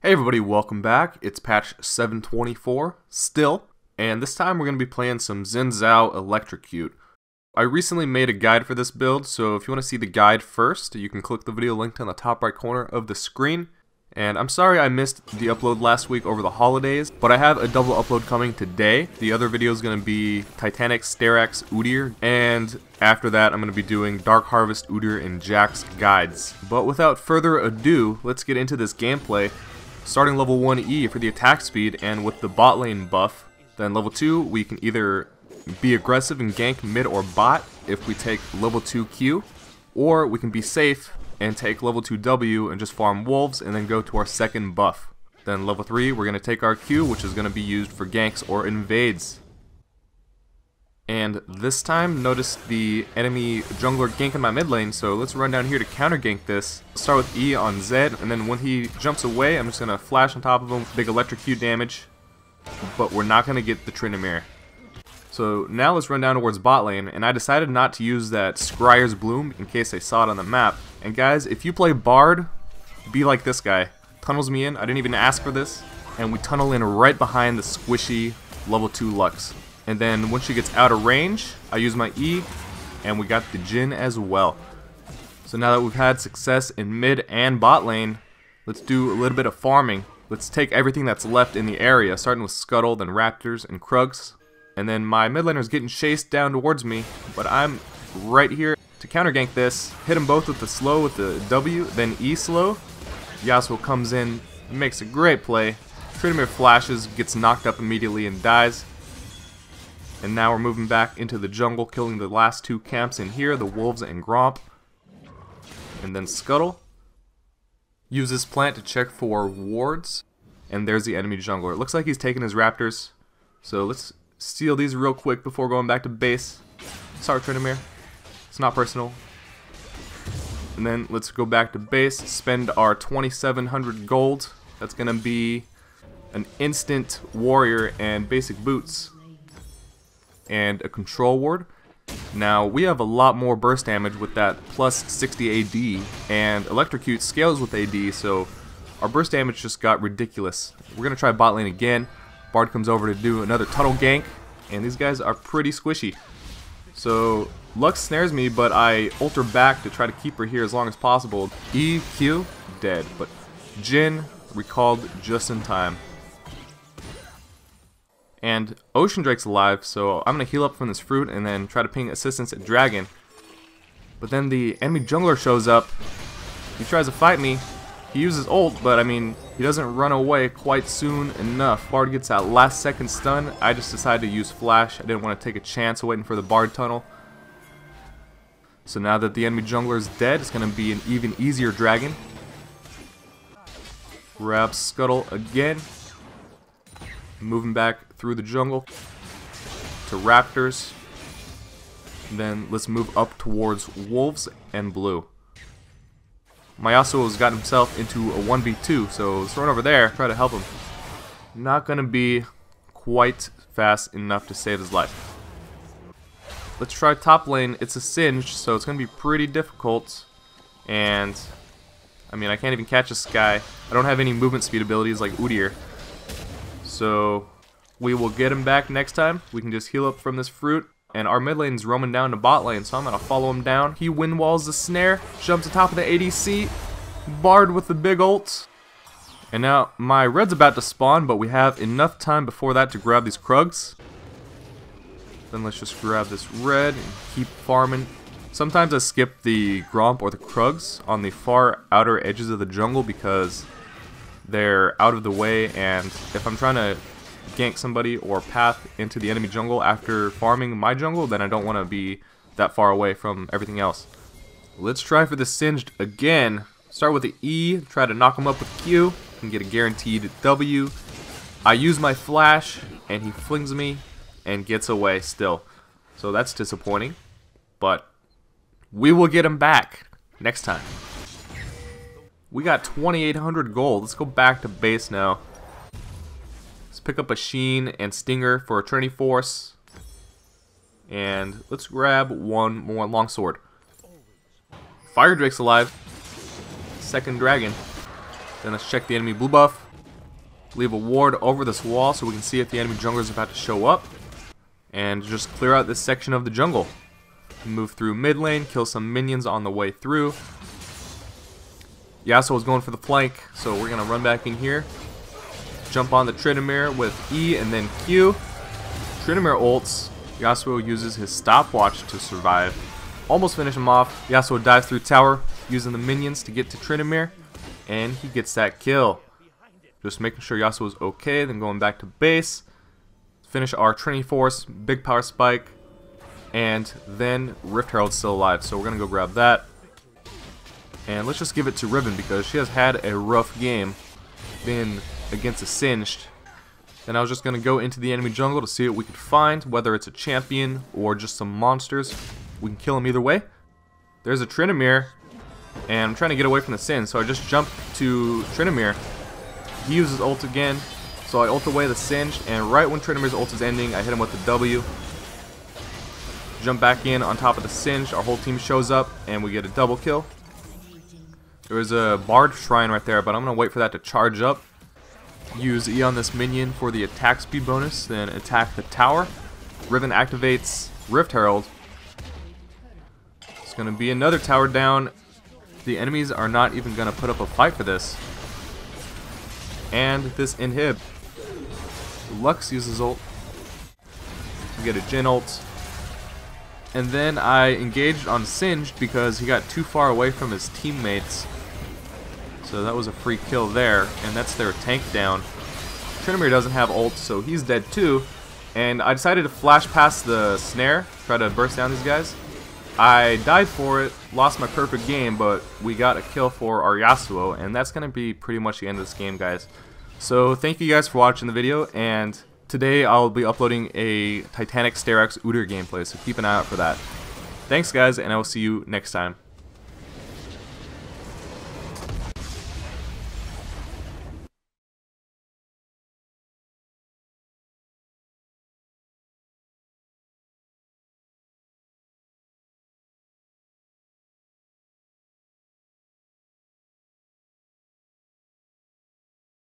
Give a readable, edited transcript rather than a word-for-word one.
Hey everybody, welcome back. It's patch 724 still, and this time we're going to be playing some Xin Zhao Electrocute. I recently made a guide for this build, so if you want to see the guide first, you can click the video linked on the top right corner of the screen. And I'm sorry I missed the upload last week over the holidays, but I have a double upload coming today. The other video is going to be Titanic, Steraks, Udyr, and after that I'm going to be doing Dark Harvest, Udyr, and Jack's guides. But without further ado, let's get into this gameplay. Starting level 1E for the attack speed, and with the bot lane buff, then level 2 we can either be aggressive and gank mid or bot if we take level 2 Q, or we can be safe and take level 2 W and just farm wolves and then go to our second buff. Then level 3 we're going to take our Q, which is going to be used for ganks or invades. And this time, notice the enemy jungler ganking my mid lane, so let's run down here to counter gank this. Start with E on Zed, and then when he jumps away, I'm just going to flash on top of him, big electrocute damage, but we're not going to get the Trinamere. So now let's run down towards bot lane, and I decided not to use that Scryer's Bloom in case I saw it on the map. And guys, if you play Bard, be like this guy. Tunnels me in, I didn't even ask for this, and we tunnel in right behind the squishy level 2 Lux. And then once she gets out of range, I use my E, and we got the Jhin as well. So now that we've had success in mid and bot lane, let's do a little bit of farming. Let's take everything that's left in the area, starting with Scuttle, then Raptors, and Krugs. And then my mid laner's getting chased down towards me, but I'm right here to counter gank this. Hit them both with the slow with the W, then E slow. Yasuo comes in, makes a great play. Trinamere flashes, gets knocked up immediately and dies. And now we're moving back into the jungle, killing the last two camps in here, the Wolves and Gromp. And then Scuttle. Use this plant to check for wards. And there's the enemy jungler. It looks like he's taking his Raptors. So let's steal these real quick before going back to base. Sorry, Trinamere. It's not personal. And then let's go back to base, spend our 2,700 gold. That's going to be an instant warrior and basic boots. And a control ward. Now we have a lot more burst damage with that plus 60 AD, and Electrocute scales with AD, so our burst damage just got ridiculous. We're gonna try bot lane again. Bard comes over to do another tunnel gank, and these guys are pretty squishy. So Lux snares me, but I ult her back to try to keep her here as long as possible. EQ dead, but Jhin recalled just in time. And Ocean Drake's alive, so I'm going to heal up from this fruit and then try to ping assistance at Dragon. But then the enemy jungler shows up. He tries to fight me. He uses ult, but I mean, he doesn't run away quite soon enough. Bard gets that last second stun. I just decided to use flash. I didn't want to take a chance waiting for the Bard tunnel. So now that the enemy jungler is dead, it's going to be an even easier Dragon. Grab Scuttle again. Moving back through the jungle to Raptors. Then let's move up towards Wolves and Blue. My Yasuo has got himself into a 1v2, so let's run over there, try to help him. Not gonna be quite fast enough to save his life. Let's try top lane. It's a Singe, so it's gonna be pretty difficult. And I mean, I can't even catch this guy. I don't have any movement speed abilities like Udyr. So we will get him back next time. We can just heal up from this fruit. And our mid lane's roaming down to bot lane, so I'm going to follow him down. He wind walls the snare, jumps on top of the ADC. Bard with the big ult. And now my red's about to spawn, but we have enough time before that to grab these Krugs. Then let's just grab this red and keep farming. Sometimes I skip the Gromp or the Krugs on the far outer edges of the jungle because they're out of the way, and if I'm trying to gank somebody or path into the enemy jungle after farming my jungle, then I don't want to be that far away from everything else. Let's try for the Singed again. Start with the E, try to knock him up with Q, and get a guaranteed W. I use my flash, and he flings me and gets away still. So that's disappointing, but we will get him back next time. We got 2,800 gold. Let's go back to base now. Let's pick up a Sheen and Stinger for a Trinity Force. And let's grab one more longsword. Fire Drake's alive. Second dragon. Then let's check the enemy blue buff. Leave a ward over this wall so we can see if the enemy jungler is about to show up. And just clear out this section of the jungle. Move through mid lane, kill some minions on the way through. Yasuo is going for the flank, so we're going to run back in here. Jump on the Tryndamere with E and then Q. Tryndamere ults. Yasuo uses his stopwatch to survive. Almost finish him off. Yasuo dives through tower, using the minions to get to Tryndamere. And he gets that kill. Just making sure Yasuo is okay, then going back to base. Finish our Trinity Force, big power spike. And then Rift Herald's still alive, so we're going to go grab that. And let's just give it to Riven because she has had a rough game. Been against a Singed. And I was just going to go into the enemy jungle to see what we could find, whether it's a champion or just some monsters. We can kill them either way. There's a Tryndamere, and I'm trying to get away from the Sin, so I just jumped to Tryndamere. He uses ult again, so I ult away the Singed, and right when Tryndamere's ult is ending, I hit him with the W. Jump back in on top of the Singed, our whole team shows up, and we get a double kill. There was a Bard Shrine right there, but I'm going to wait for that to charge up. Use E on this minion for the attack speed bonus, then attack the tower. Riven activates Rift Herald. It's going to be another tower down. The enemies are not even going to put up a fight for this. And this inhib. Lux uses ult. We get a Jhin ult. And then I engaged on Singed because he got too far away from his teammates. So that was a free kill there, and that's their tank down. Tryndamere doesn't have ult, so he's dead too. And I decided to flash past the snare, try to burst down these guys. I died for it, lost my perfect game, but we got a kill for our Yasuo, and that's going to be pretty much the end of this game, guys. So thank you guys for watching the video, and today I'll be uploading a Titanic Steraks Udyr gameplay, so keep an eye out for that. Thanks guys, and I will see you next time.